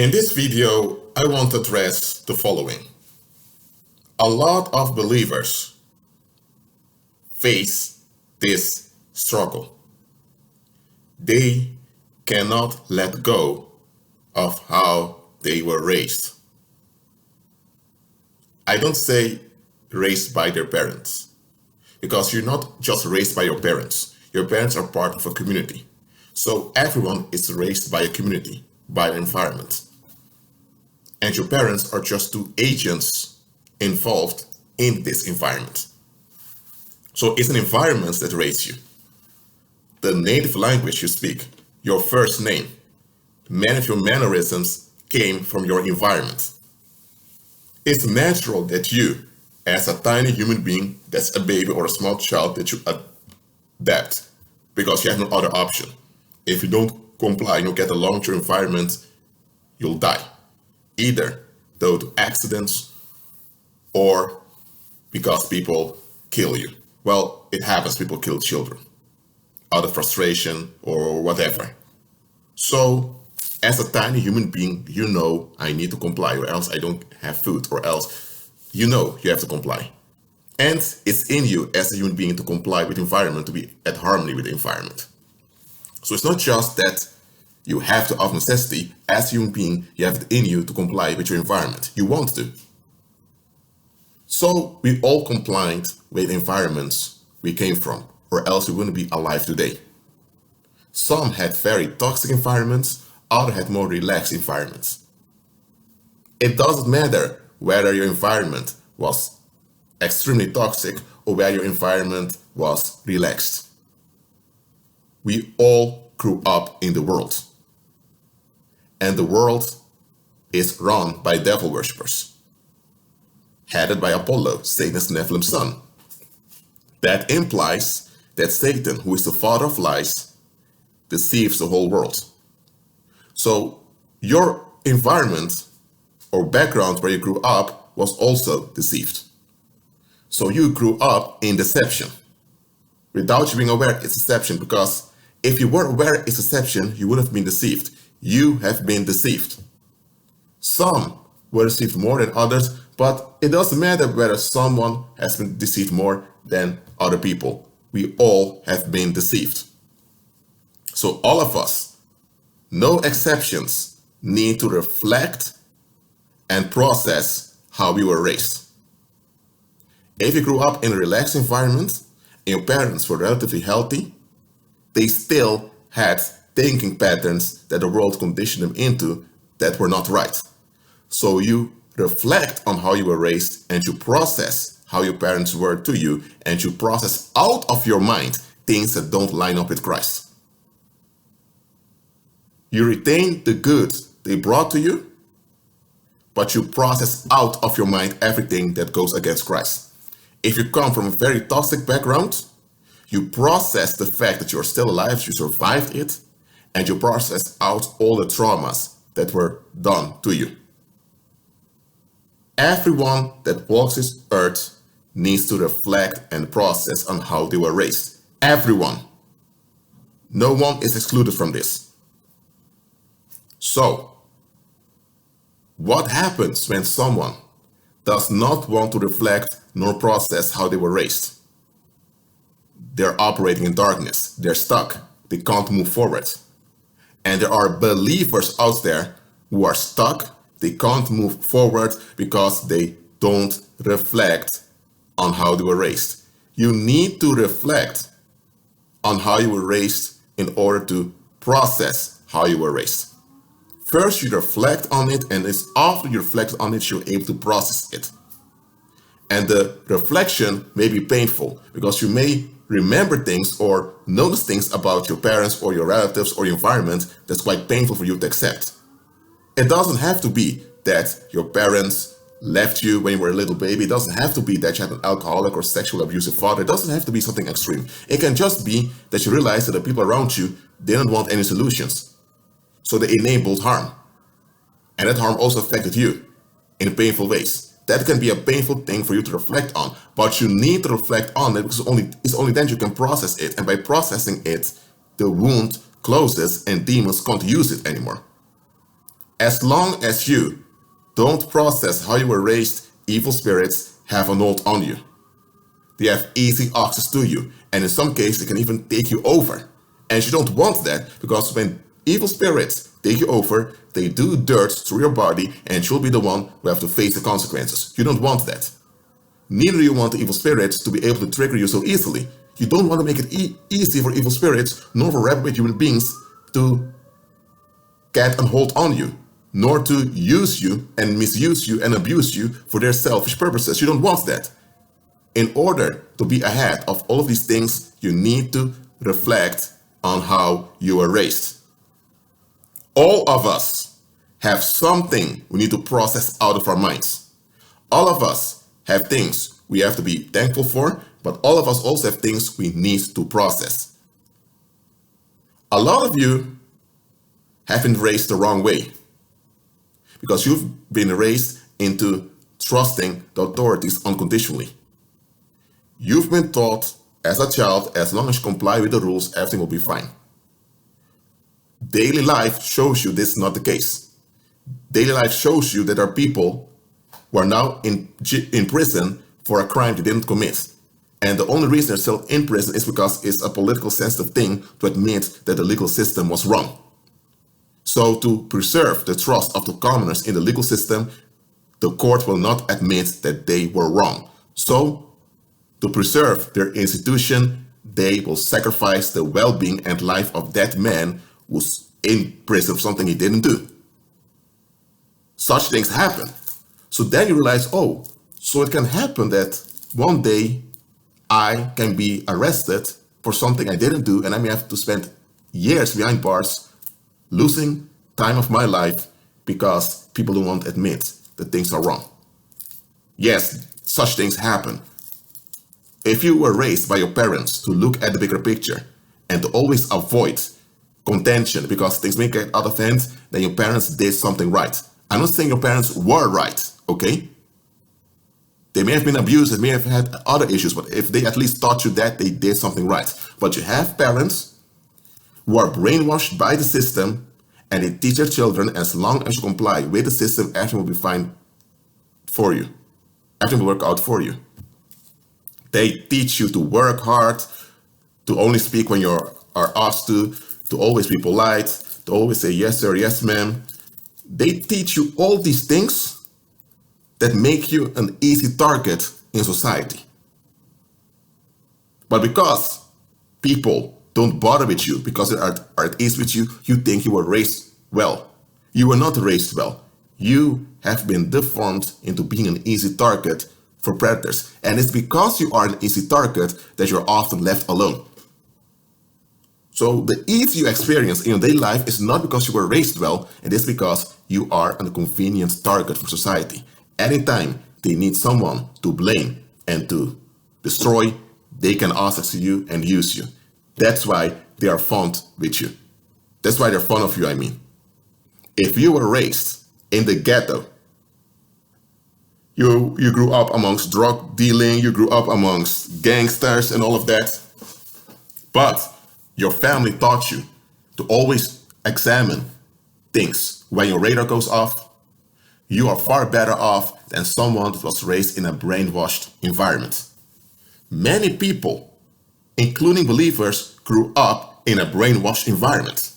In this video, I want to address the following. A lot of believers face this struggle. They cannot let go of how they were raised. I don't say raised by their parents, because you're not just raised by your parents. Your parents are part of a community. So everyone is raised by a community, by an environment. And your parents are just two agents involved in this environment. So it's an environment that raised you. The native language you speak, your first name, many of your mannerisms came from your environment. It's natural that you, as a tiny human being, that's a baby or a small child, that you adapt because you have no other option. If you don't comply and you get along to your environment, you'll die. Either due to accidents or because people kill you. Well, it happens, people kill children out of frustration or whatever. So, as a tiny human being, you know I need to comply or else I don't have food, or else you know you have to comply. And it's in you as a human being to comply with the environment, to be at harmony with the environment. So it's not just that you have to, of necessity, as a human being, you have it in you to comply with your environment. You want to. So we all complied with environments we came from, or else we wouldn't be alive today. Some had very toxic environments, others had more relaxed environments. It doesn't matter whether your environment was extremely toxic or whether your environment was relaxed. We all grew up in the world. And the world is run by devil worshippers, headed by Apollo, Satan's Nephilim son. That implies that Satan, who is the father of lies, deceives the whole world. So your environment or background where you grew up was also deceived. So you grew up in deception. Without you being aware it's deception, because if you were aware it's deception, you would have been deceived. You have been deceived. Some were deceived more than others, but it doesn't matter whether someone has been deceived more than other people. We all have been deceived. So all of us, no exceptions, need to reflect and process how we were raised. If you grew up in a relaxed environment and your parents were relatively healthy, they still had thinking patterns that the world conditioned them into that were not right. So you reflect on how you were raised and you process how your parents were to you, and you process out of your mind things that don't line up with Christ. You retain the good they brought to you, but you process out of your mind everything that goes against Christ. If you come from a very toxic background, you process the fact that you're still alive, you survived it, and you process out all the traumas that were done to you. Everyone that walks this earth needs to reflect and process on how they were raised. Everyone. No one is excluded from this. So, what happens when someone does not want to reflect nor process how they were raised? They're operating in darkness. They're stuck. They can't move forward. And there are believers out there who are stuck. They can't move forward because they don't reflect on how they were raised. You need to reflect on how you were raised in order to process how you were raised. First, you reflect on it, and it's after you reflect on it, you're able to process it. And the reflection may be painful because you may remember things or notice things about your parents or your relatives or your environment that's quite painful for you to accept. It doesn't have to be that your parents left you when you were a little baby. It doesn't have to be that you had an alcoholic or sexual abusive father. It doesn't have to be something extreme. It can just be that you realize that the people around you didn't want any solutions. So they enabled harm. And that harm also affected you in painful ways. That can be a painful thing for you to reflect on, but you need to reflect on it because it's only then you can process it. And by processing it, the wound closes and demons can't use it anymore. As long as you don't process how you were raised, evil spirits have a hold on you. They have easy access to you, and in some cases they can even take you over. And you don't want that, because when evil spirits take you over, they do dirt through your body, and you'll be the one who have to face the consequences. You don't want that. Neither do you want the evil spirits to be able to trigger you so easily. You don't want to make it easy for evil spirits, nor for reprobate human beings to get a hold on you, nor to use you and misuse you and abuse you for their selfish purposes. You don't want that. In order to be ahead of all of these things, you need to reflect on how you were raised. All of us have something we need to process out of our minds. All of us have things we have to be thankful for, but all of us also have things we need to process. A lot of you have been raised the wrong way, because you've been raised into trusting the authorities unconditionally. You've been taught as a child, as long as you comply with the rules, everything will be fine. Daily life shows you this is not the case. Daily life shows you that there are people who are now in prison for a crime they didn't commit. And the only reason they're still in prison is because it's a political sensitive thing to admit that the legal system was wrong. So to preserve the trust of the commoners in the legal system, the court will not admit that they were wrong. So to preserve their institution, they will sacrifice the well-being and life of that man who's in prison for something he didn't do. Such things happen. So then you realize, oh, so it can happen that one day I can be arrested for something I didn't do, and I may have to spend years behind bars, losing time of my life because people don't want to admit that things are wrong. Yes, such things happen. If you were raised by your parents to look at the bigger picture and to always avoid contention because things may get out of hand, then your parents did something right. I'm not saying your parents were right, okay? They may have been abused, they may have had other issues, but if they at least taught you that, they did something right. But you have parents who are brainwashed by the system, and they teach their children, as long as you comply with the system, everything will be fine for you. Everything will work out for you. They teach you to work hard, to only speak when you are asked to always be polite, to always say yes sir, yes ma'am. They teach you all these things that make you an easy target in society. But because people don't bother with you, because they are at ease with you, you think you were raised well. You were not raised well. You have been deformed into being an easy target for predators. And it's because you are an easy target that you're often left alone. So the ease you experience in your daily life is not because you were raised well, it is because you are a convenient target for society. Anytime they need someone to blame and to destroy, they can access you and use you. That's why they are fond with you. That's why they're fond of you, I mean. If you were raised in the ghetto, you grew up amongst drug dealing, you grew up amongst gangsters and all of that, but your family taught you to always examine things when your radar goes off, you are far better off than someone that was raised in a brainwashed environment. Many people, including believers, grew up in a brainwashed environment.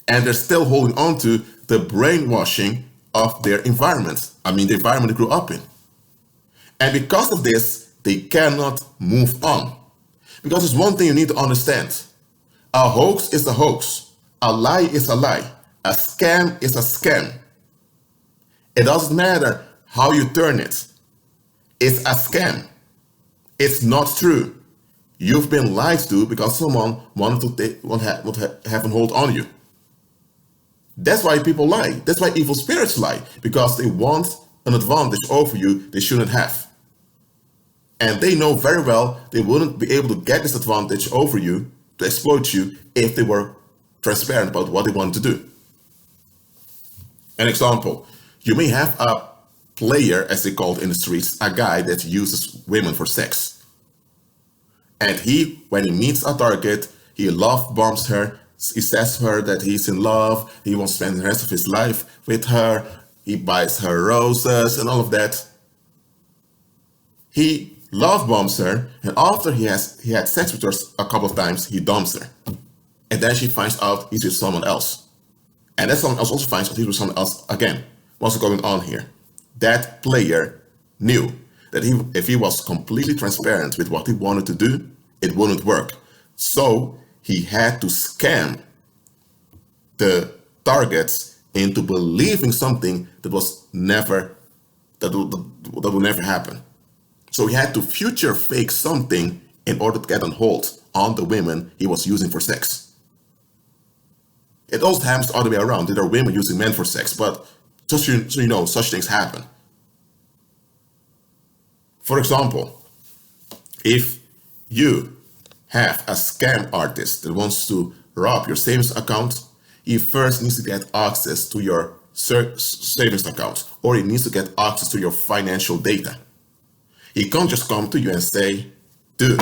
And they're still holding on to the brainwashing of their environment. I mean, the environment they grew up in. And because of this, they cannot move on. Because there's one thing you need to understand. A hoax is a hoax. A lie is a lie. A scam is a scam. It doesn't matter how you turn it. It's a scam. It's not true. You've been lied to because someone wanted to have a hold on you. That's why people lie. That's why evil spirits lie. Because they want an advantage over you they shouldn't have. And they know very well they wouldn't be able to get this advantage over you to exploit you if they were transparent about what they wanted to do. An example, you may have a player, as they call it in the streets, a guy that uses women for sex. And he, when he meets a target, he love bombs her, He says to her that he's in love, he wants to spend the rest of his life with her, he buys her roses and all of that. He love bombs her, and after he had sex with her a couple of times, he dumps her. And then she finds out he's with someone else. And then someone else also finds out he's with someone else again. What's going on here? That player knew that if he was completely transparent with what he wanted to do, it wouldn't work. So he had to scam the targets into believing something that was never, that would never happen. So he had to future fake something in order to get a hold on the women he was using for sex. It also happens the other way around. There are women using men for sex, but just so you know, such things happen. For example, if you have a scam artist that wants to rob your savings account, he first needs to get access to your savings account, or he needs to get access to your financial data. He can't just come to you and say, dude,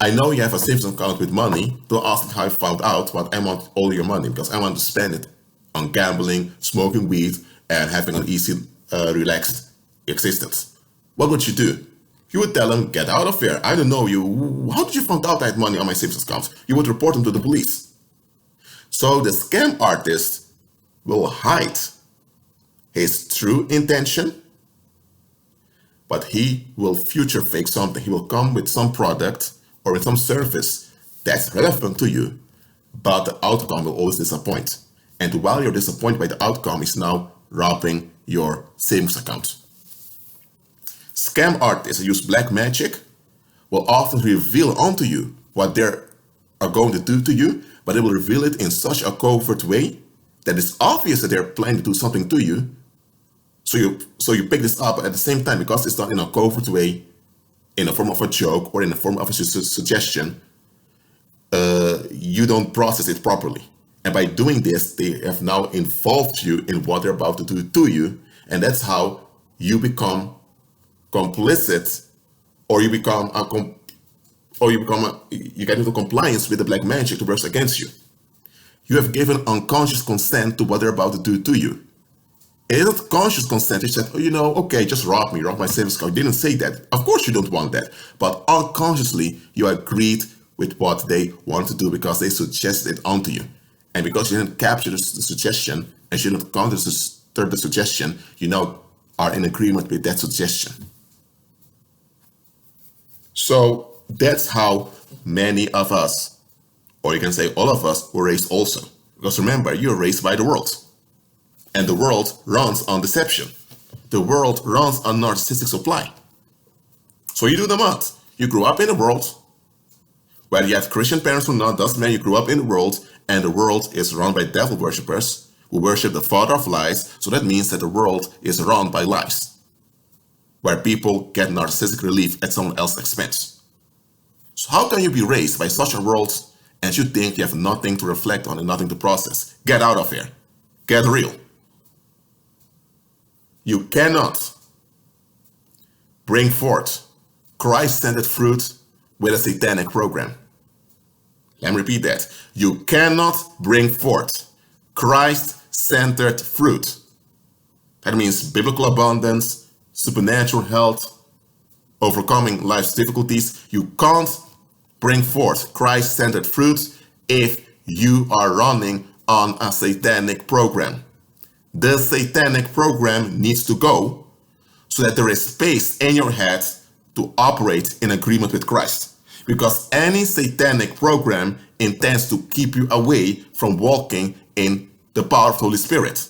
I know you have a savings account with money. Don't ask me how I found out, but I want all your money because I want to spend it on gambling, smoking weed, and having an easy, relaxed existence. What would you do? You would tell him, get out of here. I don't know you. How did you find out I had money on my savings account? You would report him to the police. So the scam artist will hide his true intention, but he will future fake something. He will come with some product or with some service that's relevant to you, but the outcome will always disappoint. And while you're disappointed by the outcome, he's now robbing your savings account. Scam artists who use black magic will often reveal onto you what they are going to do to you, but they will reveal it in such a covert way that it's obvious that they're planning to do something to you. So you pick this up at the same time, because it's done in a covert way, in the form of a joke or in the form of a suggestion, you don't process it properly. And by doing this, they have now involved you in what they're about to do to you. And that's how you become complicit, or you get into compliance with the black magic that works against you. You have given unconscious consent to what they're about to do to you. It isn't conscious consent. You said, okay, just rob my savings account. You didn't say that. Of course you don't want that. But unconsciously, you agreed with what they want to do because they suggested it onto you. And because you didn't capture the suggestion and you didn't counter the suggestion, you now are in agreement with that suggestion. So that's how many of us, or you can say all of us, were raised also. Because remember, you're raised by the world. And the world runs on deception. The world runs on narcissistic supply. So you do the math. You grew up in a world, whether you have Christian parents or not, doesn't matter. You grew up in the world, and the world is run by devil worshippers who worship the father of lies. So that means that the world is run by lies, where people get narcissistic relief at someone else's expense. So how can you be raised by such a world and you think you have nothing to reflect on and nothing to process? Get out of here. Get real. You cannot bring forth Christ-centered fruit with a satanic program. Let me repeat that. You cannot bring forth Christ-centered fruit. That means biblical abundance, supernatural health, overcoming life's difficulties. You can't bring forth Christ-centered fruit if you are running on a satanic program. The satanic program needs to go so that there is space in your head to operate in agreement with Christ. Because any satanic program intends to keep you away from walking in the power of the Holy Spirit.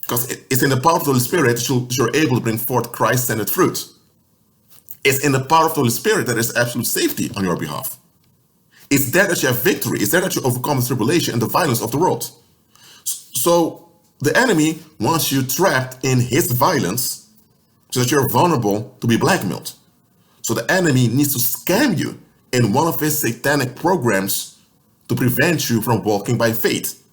Because it's in the power of the Holy Spirit that you're able to bring forth Christ-centered fruit. It's in the power of the Holy Spirit that there's absolute safety on your behalf. It's there that you have victory. It's there that you overcome the tribulation and the violence of the world. So the enemy wants you trapped in his violence so that you're vulnerable to be blackmailed. So the enemy needs to scam you in one of his satanic programs to prevent you from walking by faith.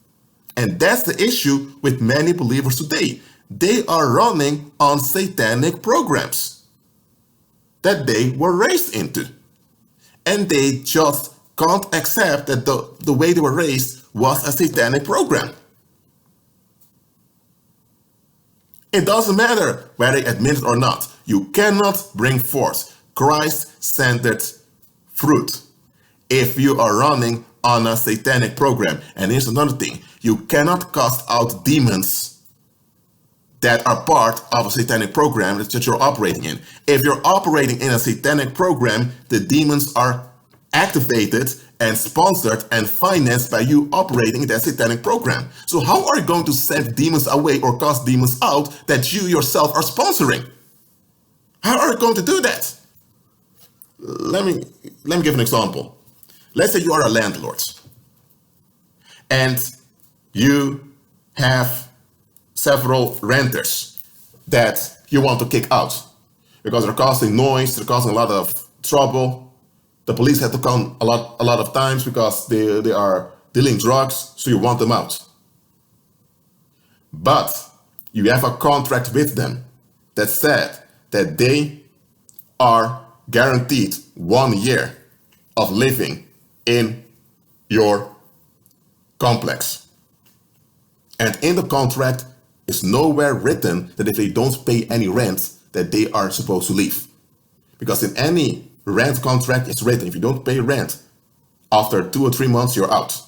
And that's the issue with many believers today. They are running on satanic programs that they were raised into. And they just can't accept that the way they were raised was a satanic program. It doesn't matter whether they admit it or not. You cannot bring forth Christ-centered fruit if you are running on a satanic program. And here's another thing. You cannot cast out demons that are part of a satanic program that you're operating in. If you're operating in a satanic program, the demons are activated and sponsored and financed by you operating in that satanic program. So how are you going to send demons away or cast demons out that you yourself are sponsoring? How are you going to do that? Let me give an example. Let's say you are a landlord and you have several renters that you want to kick out because they're causing noise, they're causing a lot of trouble. The police have to come a lot of times because they are dealing drugs, so you want them out. But you have a contract with them that said that they are guaranteed 1 year of living in your complex. And in the contract is nowhere written that if they don't pay any rent that they are supposed to leave. Because in any rent contract it's written, if you don't pay rent, after 2 or 3 months you're out.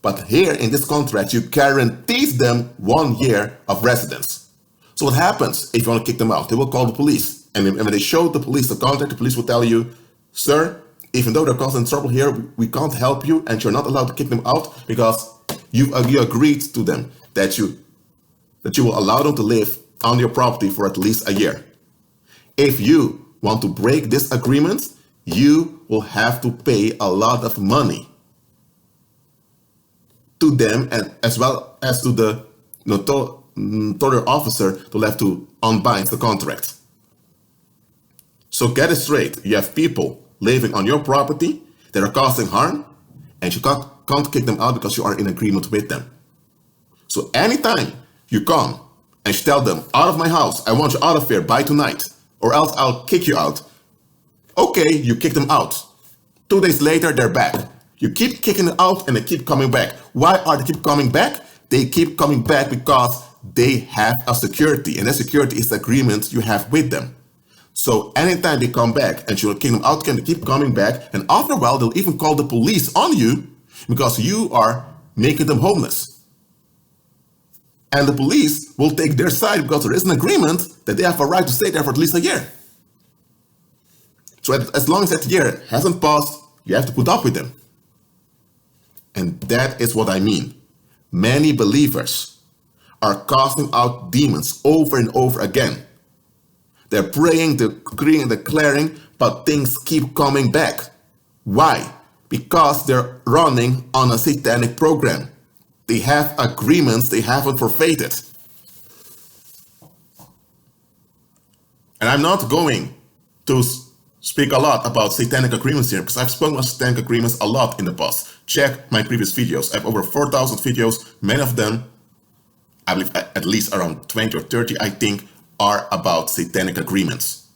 But here in this contract you guarantee them 1 year of residence. So what happens if you want to kick them out? They will call the police. And when they show the police the contract, the police will tell you, sir, even though they're causing trouble here, we can't help you and you're not allowed to kick them out because you agreed to them that you will allow them to live on your property for at least a year. If you want to break this agreement, you will have to pay a lot of money to them and as well as to the notarial officer to have to unbind the contract. So get it straight. You have people living on your property that are causing harm and you can't kick them out because you are in agreement with them. So anytime you come and you tell them, out of my house, I want you out of here by tonight, or else I'll kick you out. Okay, you kick them out. 2 days later, they're back. You keep kicking them out and they keep coming back. Why are they keep coming back? They keep coming back because they have a security, and that security is the agreement you have with them. So anytime they come back and you'll kick them out again, they keep coming back, and after a while, they'll even call the police on you because you are making them homeless. And the police will take their side because there is an agreement that they have a right to stay there for at least a year. So as long as that year hasn't passed, you have to put up with them. And that is what I mean. Many believers are casting out demons over and over again. They're praying, decreeing, and declaring, but things keep coming back. Why? Because they're running on a satanic program. They have agreements they haven't forfeited. And I'm not going to speak a lot about satanic agreements here because I've spoken about satanic agreements a lot in the past. Check my previous videos. I have over 4,000 videos. Many of them, I believe at least around 20 or 30, I think, are about satanic agreements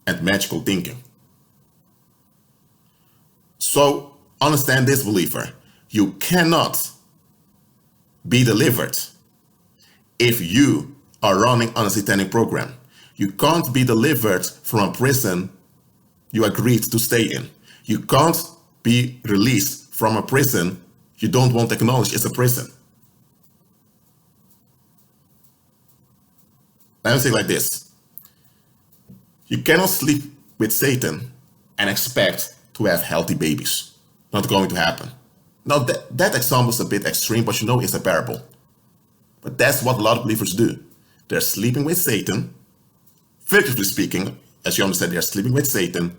and magical thinking. So understand this, believer. You cannot be delivered if you are running on a satanic program. You can't be delivered from a prison you agreed to stay in. You can't be released from a prison you don't want to acknowledge is a prison. Let me say it like this. You cannot sleep with Satan and expect to have healthy babies. Not going to happen. Now that example is a bit extreme, but you know it's a parable. But that's what a lot of believers do. They're sleeping with Satan. Figuratively speaking, as you understand, they're sleeping with Satan,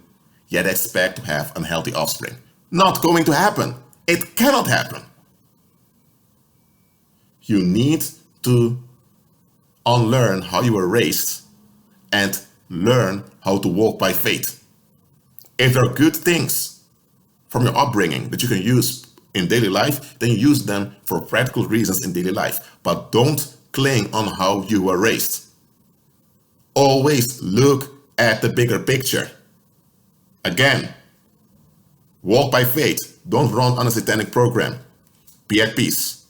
yet expect to have unhealthy offspring. Not going to happen. It cannot happen. You need to unlearn how you were raised and learn how to walk by faith. If there are good things from your upbringing that you can use in daily life, then use them for practical reasons in daily life. But don't cling on how you were raised. Always look at the bigger picture. Again, walk by faith. Don't run on a satanic program. Be at peace.